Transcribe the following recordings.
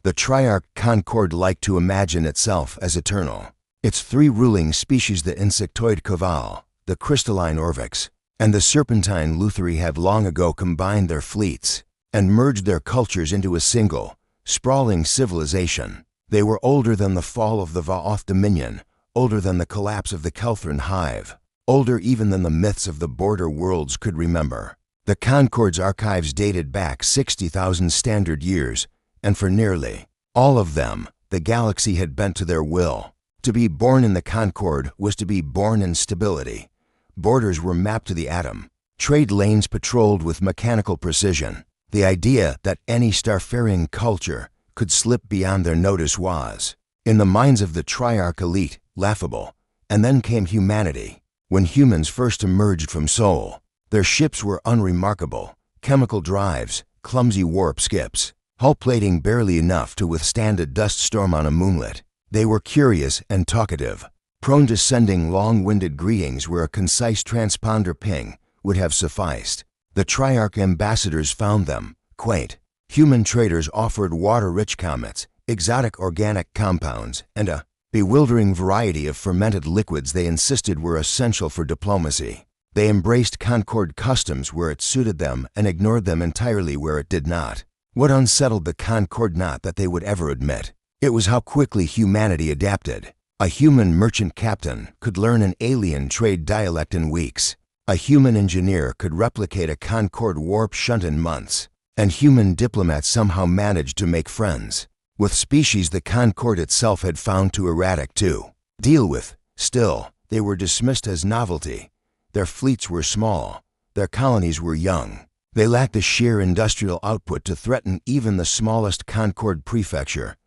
The Triarch Concord liked to imagine itself as eternal. Its three ruling species, the insectoid Koval, the crystalline Orcs, and the serpentine Lutheri, had long ago combined their fleets and merged their cultures into a single, sprawling civilization. They were older than the fall of the Vaoth Dominion, older than the collapse of the Kelthran Hive, older even than the myths of the border worlds could remember. The Concord's archives dated back 60,000 standard years, and for nearly all of them, the galaxy had bent to their will. To be born in the Concord was to be born in stability. Borders were mapped to the atom, trade lanes patrolled with mechanical precision. The idea that any starfaring culture could slip beyond their notice was, in the minds of the Triarch elite, laughable. And then came humanity. When humans first emerged from Sol, their ships were unremarkable: chemical drives, clumsy warp skips, hull plating barely enough to withstand a dust storm on a moonlet. They were curious and talkative, prone to sending long-winded greetings where a concise transponder ping would have sufficed. The Triarch ambassadors found them quaint. Human traders offered water-rich comets, exotic organic compounds, and a bewildering variety of fermented liquids they insisted were essential for diplomacy. They embraced Concord customs where it suited them and ignored them entirely where it did not. What unsettled the Concord not that they would ever admit. It was how quickly humanity adapted. A human merchant captain could learn an alien trade dialect in weeks. A human engineer could replicate a Concord warp shunt in months. And human diplomats somehow managed to make friends with species the Concord itself had found too erratic to deal with. Still, they were dismissed as novelty. Their fleets were small. Their colonies were young. They lacked the sheer industrial output to threaten even the smallest Concord prefecture.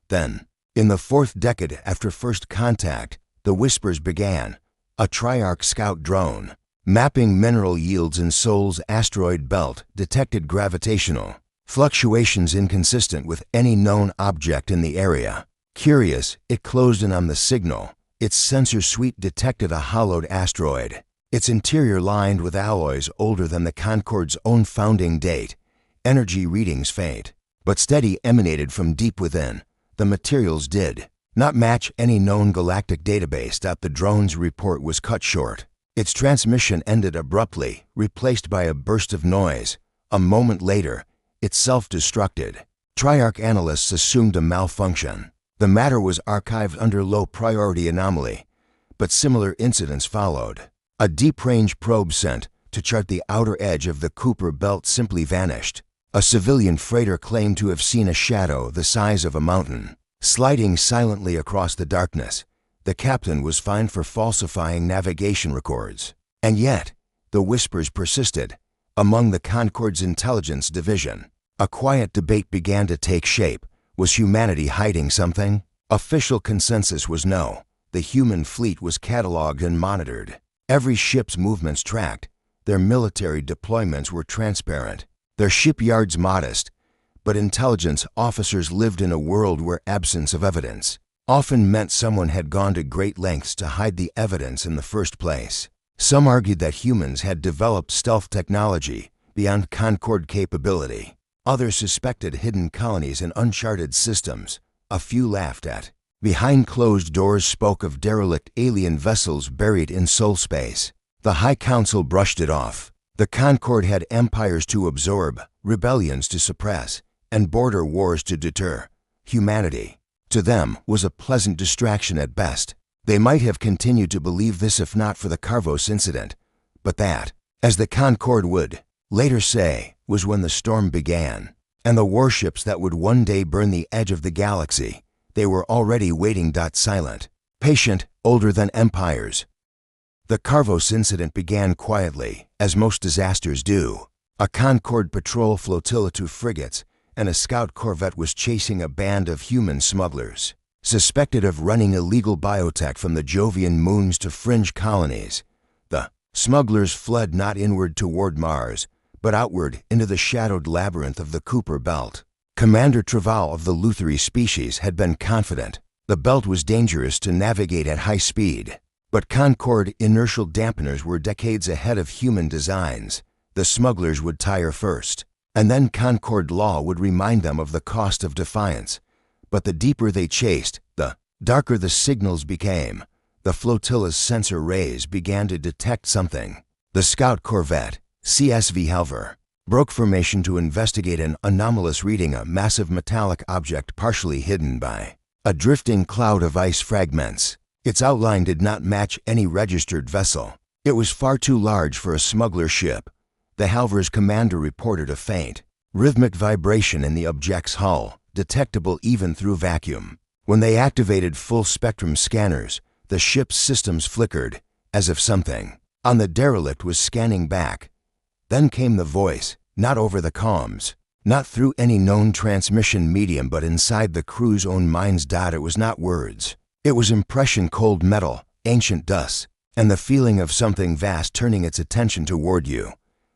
Then, in the fourth decade after first contact, the whispers began. A Triarch scout drone, mapping mineral yields in Sol's asteroid belt, detected gravitational fluctuations inconsistent with any known object in the area. Curious, it closed in on the signal. Its sensor suite detected a hollowed asteroid, its interior lined with alloys older than the Concord's own founding date. Energy readings faint, but steady, emanated from deep within. The materials did not match any known galactic database. The drone's report was cut short. Its transmission ended abruptly, replaced by a burst of noise. A moment later, it self-destructed. Triarch analysts assumed a malfunction. The matter was archived under low-priority anomaly, but similar incidents followed. A deep-range probe sent to chart the outer edge of the Kuiper belt simply vanished. A civilian freighter claimed to have seen a shadow the size of a mountain, sliding silently across the darkness. The captain was fined for falsifying navigation records. And yet, the whispers persisted. Among the Concord's intelligence division, a quiet debate began to take shape. Was humanity hiding something? Official consensus was no. The human fleet was cataloged and monitored. Every ship's movements tracked. Their military deployments were transparent. Their shipyards modest. But intelligence officers lived in a world where absence of evidence often meant someone had gone to great lengths to hide the evidence in the first place. Some argued that humans had developed stealth technology beyond Concord capability. Others suspected hidden colonies and uncharted systems. A few laughed at. Behind closed doors spoke of derelict alien vessels buried in soul space. The High Council brushed it off. The Concord had empires to absorb, rebellions to suppress, and border wars to deter. Humanity, to them, was a pleasant distraction at best. They might have continued to believe this if not for the Carvos incident, but that, as the Concord would later say, was when the storm began, and the warships that would one day burn the edge of the galaxy. They were already waiting. Silent, patient, older than empires. The Carvos incident began quietly, as most disasters do. A Concord patrol flotilla, 2 frigates, and a scout corvette was chasing a band of human smugglers, suspected of running illegal biotech from the Jovian moons to fringe colonies. The smugglers fled not inward toward Mars, but outward into the shadowed labyrinth of the Kuiper belt. Commander Traval of the Lutheri species had been confident. The belt was dangerous to navigate at high speed, but Concord inertial dampeners were decades ahead of human designs. The smugglers would tire first. And then Concord law would remind them of the cost of defiance. But the deeper they chased, the darker the signals became. The flotilla's sensor rays began to detect something. The scout corvette, CSV Halver, broke formation to investigate an anomalous reading, a massive metallic object partially hidden by a drifting cloud of ice fragments. Its outline did not match any registered vessel. It was far too large for a smuggler ship. The Halver's commander reported a faint, rhythmic vibration in the object's hull, detectable even through vacuum. When they activated full-spectrum scanners, the ship's systems flickered, as if something on the derelict was scanning back. Then came the voice, not over the comms, not through any known transmission medium, but inside the crew's own minds. It was not words. It was impression, cold metal, ancient dust, and the feeling of something vast turning its attention toward you.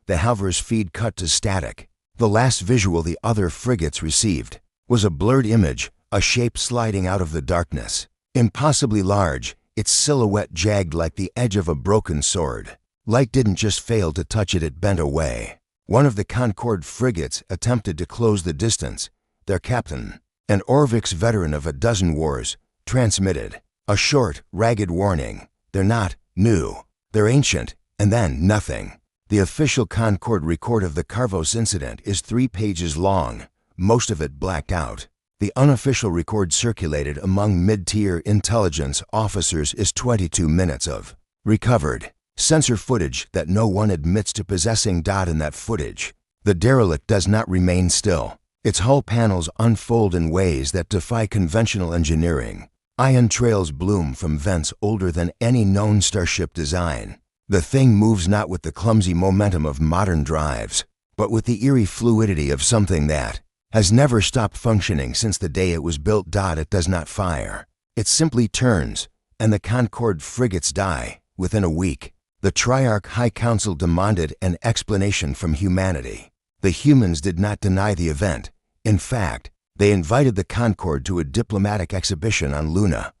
The Halver's feed cut to static. The last visual the other frigates received was a blurred image, a shape sliding out of the darkness. Impossibly large, its silhouette jagged like the edge of a broken sword. Light didn't just fail to touch it, it bent away. One of the Concord frigates attempted to close the distance. Their captain, an Orcs veteran of a dozen wars, transmitted a short, ragged warning. They're not new. They're ancient. And then nothing. The official Concord record of the Carvos incident is 3 pages long, most of it blacked out. The unofficial record circulated among mid-tier intelligence officers is 22 minutes of recovered sensor footage that no one admits to possessing. In that footage, the derelict does not remain still. Its hull panels unfold in ways that defy conventional engineering. Ion trails bloom from vents older than any known starship design. The thing moves not with the clumsy momentum of modern drives, but with the eerie fluidity of something that has never stopped functioning since the day it was built. It does not fire. It simply turns, and the Concord frigates die within a week. The Triarch High Council demanded an explanation from humanity. The humans did not deny the event. In fact, they invited the Concord to a diplomatic exhibition on Luna.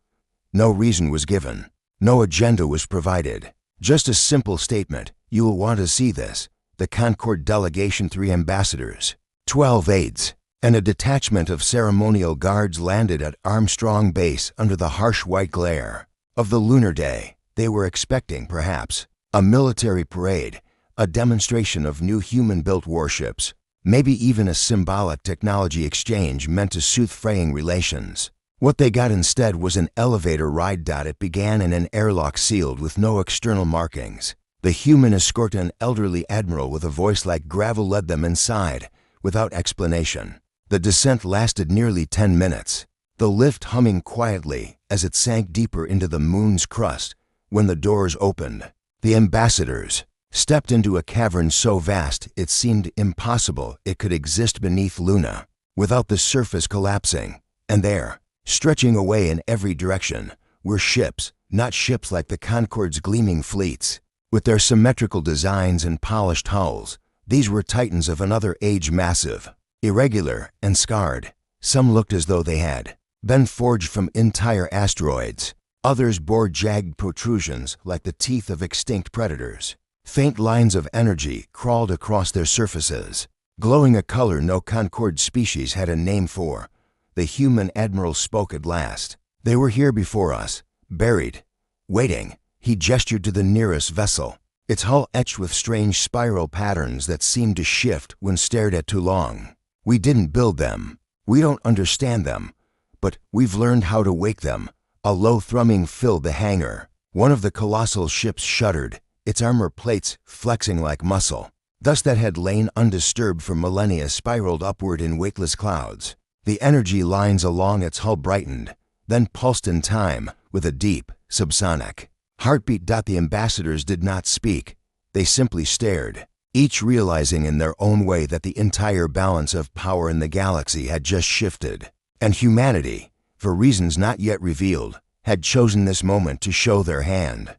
No reason was given. No agenda was provided. Just a simple statement: "You will want to see this." The Concord delegation, 3 ambassadors, 12 aides, and a detachment of ceremonial guards landed at Armstrong Base under the harsh white glare of the lunar day. They were expecting, perhaps, a military parade, a demonstration of new human-built warships, maybe even a symbolic technology exchange meant to soothe fraying relations. What they got instead was an elevator ride. It began in an airlock sealed with no external markings. The human escort, an elderly admiral with a voice like gravel, led them inside, without explanation. The descent lasted nearly 10 minutes, the lift humming quietly as it sank deeper into the moon's crust. When the doors opened, the ambassadors stepped into a cavern so vast it seemed impossible it could exist beneath Luna without the surface collapsing. And there, stretching away in every direction, were ships, not ships like the Concord's gleaming fleets. With their symmetrical designs and polished hulls, these were titans of another age, massive, irregular, and scarred. Some looked as though they had been forged from entire asteroids. Others bore jagged protrusions like the teeth of extinct predators. Faint lines of energy crawled across their surfaces, glowing a color no Concord species had a name for. The human admiral spoke at last. "They were here before us, buried, waiting." He gestured to the nearest vessel, its hull etched with strange spiral patterns that seemed to shift when stared at too long. "We didn't build them. We don't understand them. But we've learned how to wake them." A low thrumming filled the hangar. One of the colossal ships shuddered, its armor plates flexing like muscle. Dust that had lain undisturbed for millennia spiraled upward in weightless clouds. The energy lines along its hull brightened, then pulsed in time with a deep, subsonic heartbeat. The ambassadors did not speak. They simply stared, each realizing in their own way that the entire balance of power in the galaxy had just shifted, and humanity, for reasons not yet revealed, had chosen this moment to show their hand.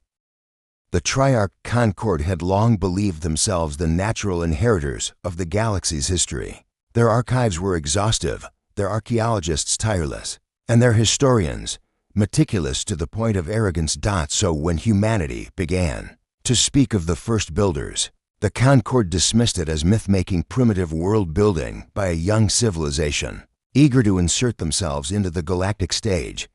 The Triarch Concord had long believed themselves the natural inheritors of the galaxy's history. Their archives were exhaustive, their archaeologists tireless, and their historians meticulous to the point of arrogance. So when humanity began to speak of the first builders, The Concorde dismissed it as myth-making primitive world-building by a young civilization, eager to insert themselves into the galactic stage.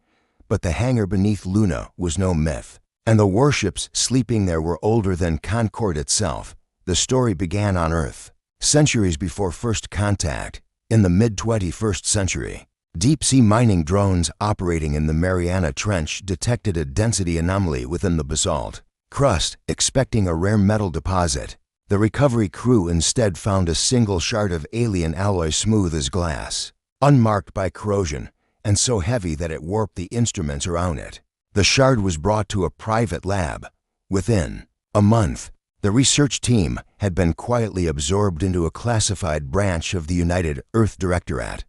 But the hangar beneath Luna was no myth, and the warships sleeping there were older than Concorde itself. The story began on Earth, centuries before first contact, in the mid-21st century. Deep-sea mining drones operating in the Mariana Trench detected a density anomaly within the basalt crust, expecting a rare metal deposit. The recovery crew instead found a single shard of alien alloy smooth as glass, unmarked by corrosion, and so heavy that it warped the instruments around it. The shard was brought to a private lab. Within a month, the research team had been quietly absorbed into a classified branch of the United Earth Directorate.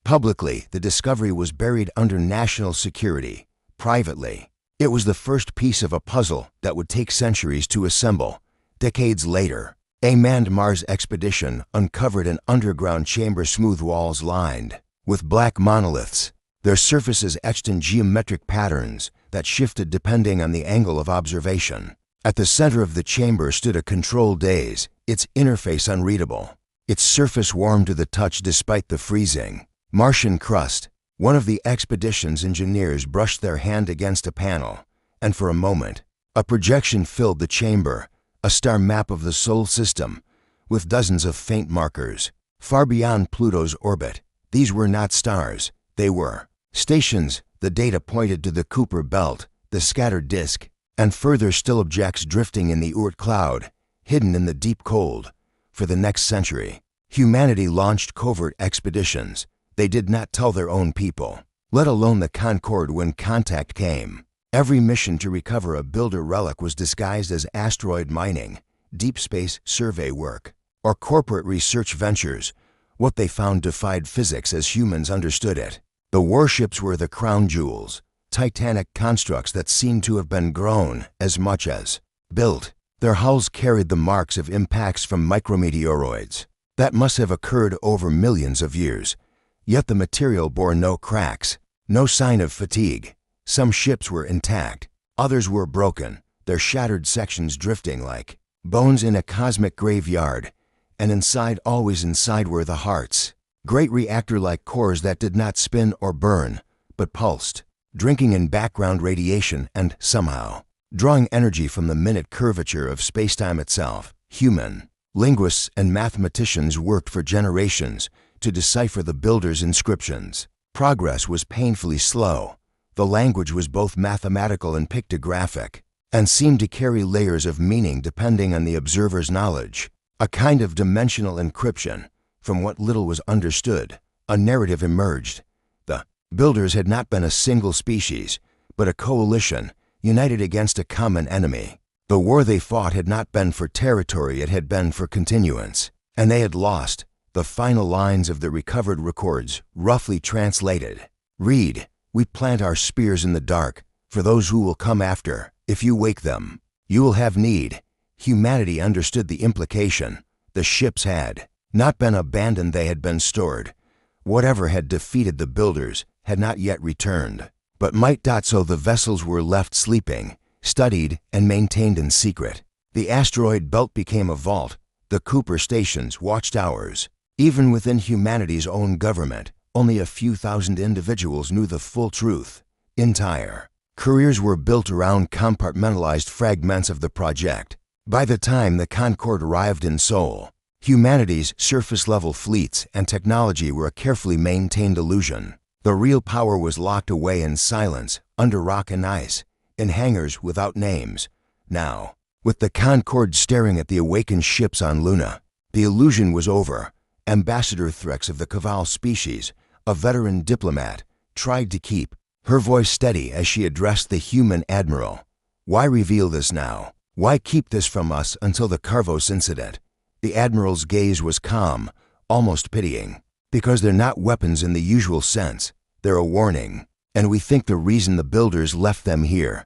Publicly, the discovery was buried under national security. Privately, it was the first piece of a puzzle that would take centuries to assemble. Decades later, a manned Mars expedition uncovered an underground chamber, smooth walls lined with black monoliths, their surfaces etched in geometric patterns that shifted depending on the angle of observation. At the center of the chamber stood a control daze, its interface unreadable, its surface warm to the touch despite the freezing Martian crust. One of the expedition's engineers brushed their hand against a panel, and for a moment, a projection filled the chamber, a star map of the Sol system, with dozens of faint markers. Far beyond Pluto's orbit, these were not stars, they were stations. The data pointed to the Kuiper belt, the scattered disk, and further still objects drifting in the Oort cloud, hidden in the deep cold. For the next century, humanity launched covert expeditions. They did not tell their own people, let alone the Concorde, when contact came. Every mission to recover a builder relic was disguised as asteroid mining, deep space survey work, or corporate research ventures. What they found defied physics as humans understood it. The warships were the crown jewels, titanic constructs that seemed to have been grown as much as built. Their hulls carried the marks of impacts from micrometeoroids that must have occurred over millions of years. Yet the material bore no cracks, no sign of fatigue. Some ships were intact, others were broken, their shattered sections drifting like bones in a cosmic graveyard. And inside, always inside, were the hearts, great reactor-like cores that did not spin or burn, but pulsed, drinking in background radiation and, somehow, drawing energy from the minute curvature of spacetime itself. Human linguists and mathematicians worked for generations to decipher the builder's inscriptions. Progress was painfully slow. The language was both mathematical and pictographic, and seemed to carry layers of meaning depending on the observer's knowledge. A kind of dimensional encryption. From what little was understood, a narrative emerged. The builders had not been a single species, but a coalition, united against a common enemy. The war they fought had not been for territory, it had been for continuance. And they had lost. The final lines of the recovered records, roughly translated, read, "We plant our spears in the dark for those who will come after. If you wake them, you will have need." Humanity understood the implication. The ships had not been abandoned, they had been stored. Whatever had defeated the builders had not yet returned, but might. So the vessels were left sleeping, studied and maintained in secret. The asteroid belt became a vault, the Kuiper stations watchtowers. Even within humanity's own government, only a few thousand individuals knew the full truth. Entire careers were built around compartmentalized fragments of the project. By the time the Concorde arrived in Sol, humanity's surface-level fleets and technology were a carefully maintained illusion. The real power was locked away in silence, under rock and ice, in hangars without names. Now, with the Concorde staring at the awakened ships on Luna, the illusion was over. Ambassador Threx of the Caval species, a veteran diplomat, tried to keep her voice steady as she addressed the human admiral. "Why reveal this now? Why keep this from us until the Carvos incident?" The admiral's gaze was calm, almost pitying. "Because they're not weapons in the usual sense. They're a warning, and we think the reason the builders left them here."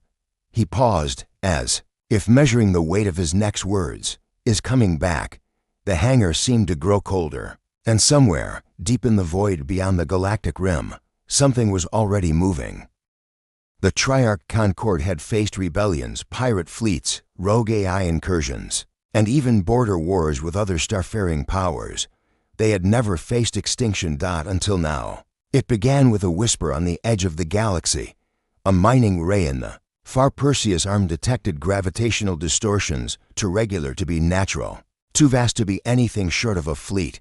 He paused, as if measuring the weight of his next words, "is coming back." The hangar seemed to grow colder, and somewhere, deep in the void beyond the galactic rim, something was already moving. The Triarch Concorde had faced rebellions, pirate fleets, rogue AI incursions. and even border wars with other starfaring powers. They had never faced extinction. Until now. It began with a whisper on the edge of the galaxy. A mining ray in the far Perseus arm detected gravitational distortions too regular to be natural, too vast to be anything short of a fleet.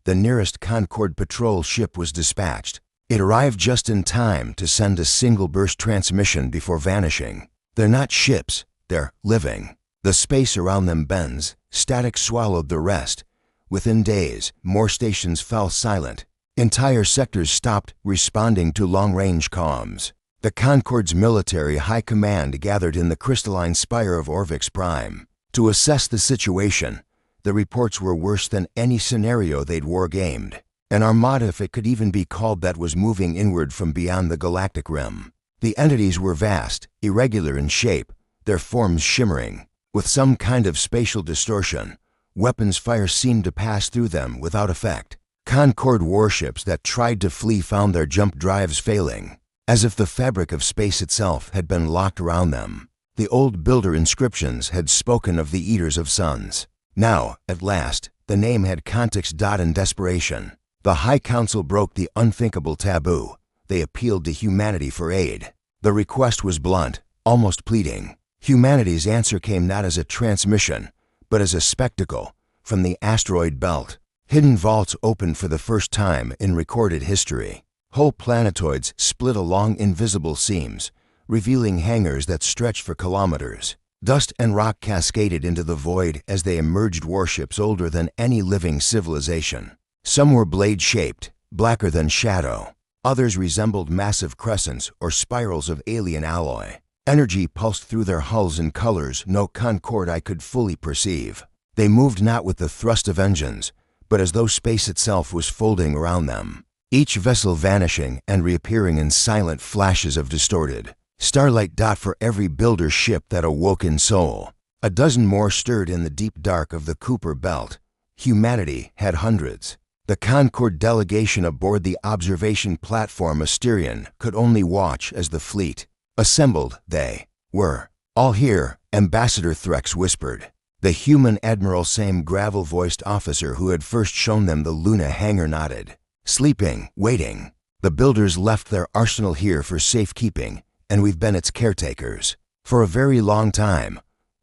The nearest Concorde patrol ship was dispatched. It arrived just in time to send a single burst transmission before vanishing. They're not ships, they're living. The space around them bends. Static swallowed the rest. Within days, more stations fell silent. Entire sectors stopped responding to long-range comms. The Concorde's military high command gathered in the crystalline spire of Orvix Prime. To assess the situation, the reports were worse than any scenario they'd wargamed. An armada, if it could even be called that, was moving inward from beyond the galactic rim. The entities were vast, irregular in shape, their forms shimmering. With some kind of spatial distortion, weapons fire seemed to pass through them without effect. Concorde warships that tried to flee found their jump drives failing, as if the fabric of space itself had been locked around them. The old builder inscriptions had spoken of the Eaters of Suns. Now, at last, the name had context. In desperation, the High Council broke the unthinkable taboo. They appealed to humanity for aid. The request was blunt, almost pleading. Humanity's answer came not as a transmission, but as a spectacle. From the asteroid belt, hidden vaults opened for the first time in recorded history. Whole planetoids split along invisible seams, revealing hangars that stretched for kilometers. Dust and rock cascaded into the void as they emerged, warships older than any living civilization. Some were blade-shaped, blacker than shadow. Others resembled massive crescents or spirals of alien alloy. Energy pulsed through their hulls in colors no Concorde eye could fully perceive. They moved not with the thrust of engines, but as though space itself was folding around them. Each vessel vanishing and reappearing in silent flashes of distorted starlight. For every builder ship that awoke in soul, a dozen more stirred in the deep dark of the Kuiper Belt. Humanity had hundreds. The Concorde delegation aboard the observation platform Asterion could only watch as the fleet assembled. They were all here, Ambassador Threx whispered. The human admiral, same gravel-voiced officer who had first shown them the Luna hangar, nodded. Sleeping, waiting. The builders left their arsenal here for safekeeping, and we've been its caretakers for a very long time.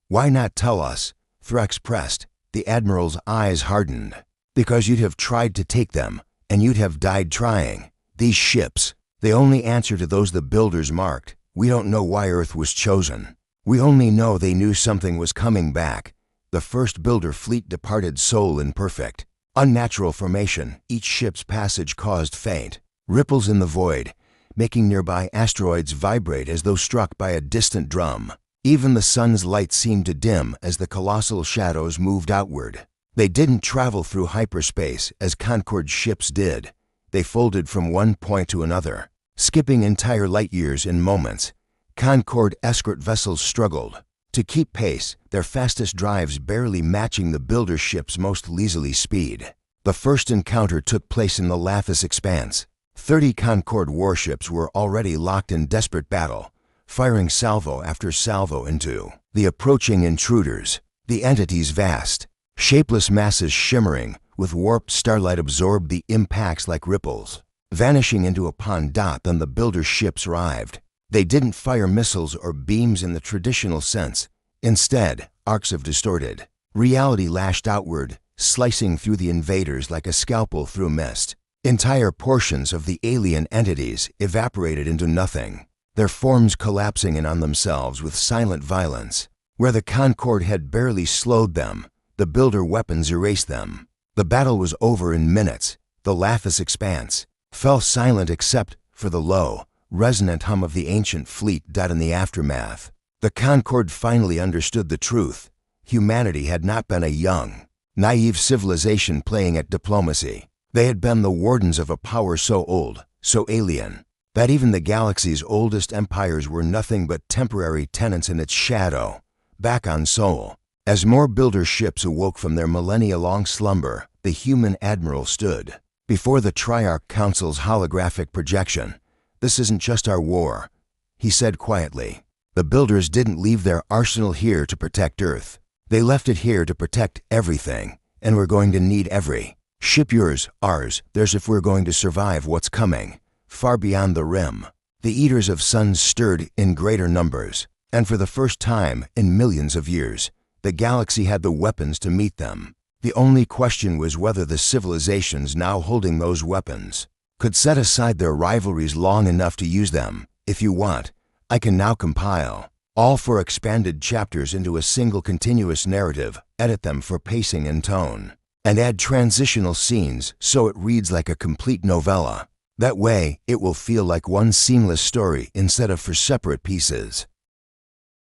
Why not tell us? Threx pressed. The admiral's eyes hardened. Because you'd have tried to take them, and you'd have died trying. These ships, they only answer to those the builders marked. We don't know why Earth was chosen. We only know they knew something was coming back. The first builder fleet departed Sol in perfect, unnatural formation. Each ship's passage caused faint ripples in the void, making nearby asteroids vibrate as though struck by a distant drum. Even the sun's light seemed to dim as the colossal shadows moved outward. They didn't travel through hyperspace as Concorde ships did. They folded from one point to another, skipping entire light years in moments. Concorde escort vessels struggled to keep pace, their fastest drives barely matching the builder ship's most leisurely speed. The first encounter took place in the Lathis Expanse. 30 Concorde warships were already locked in desperate battle, firing salvo after salvo into the approaching intruders. The entities, vast, shapeless masses shimmering with warped starlight, absorbed the impacts like ripples, vanishing into a pond. Then the builder ships arrived. They didn't fire missiles or beams in the traditional sense. Instead, arcs of distorted reality lashed outward, slicing through the invaders like a scalpel through mist. Entire portions of the alien entities evaporated into nothing, their forms collapsing in on themselves with silent violence. Where the Concorde had barely slowed them, the builder weapons erased them. The battle was over in minutes. The Lathis Expanse fell silent except for the low, resonant hum of the ancient fleet. In the aftermath, the Concorde finally understood the truth. Humanity had not been a young, naive civilization playing at diplomacy. They had been the wardens of a power so old, so alien, that even the galaxy's oldest empires were nothing but temporary tenants in its shadow. Back on Sol, as more builder ships awoke from their millennia-long slumber, the human admiral stood before the Triarch Council's holographic projection. "This isn't just our war," he said quietly. "The builders didn't leave their arsenal here to protect Earth. They left it here to protect everything, and we're going to need every ship, yours, ours, theirs, if we're going to survive what's coming, far beyond the rim. The eaters of suns stirred in greater numbers, and for the first time in millions of years, the galaxy had the weapons to meet them. The only question was whether the civilizations now holding those weapons could set aside their rivalries long enough to use them. If you want, I can now compile all 4 expanded chapters into a single continuous narrative, edit them for pacing and tone, and add transitional scenes so it reads like a complete novella. That way, it will feel like one seamless story instead of 4 separate pieces.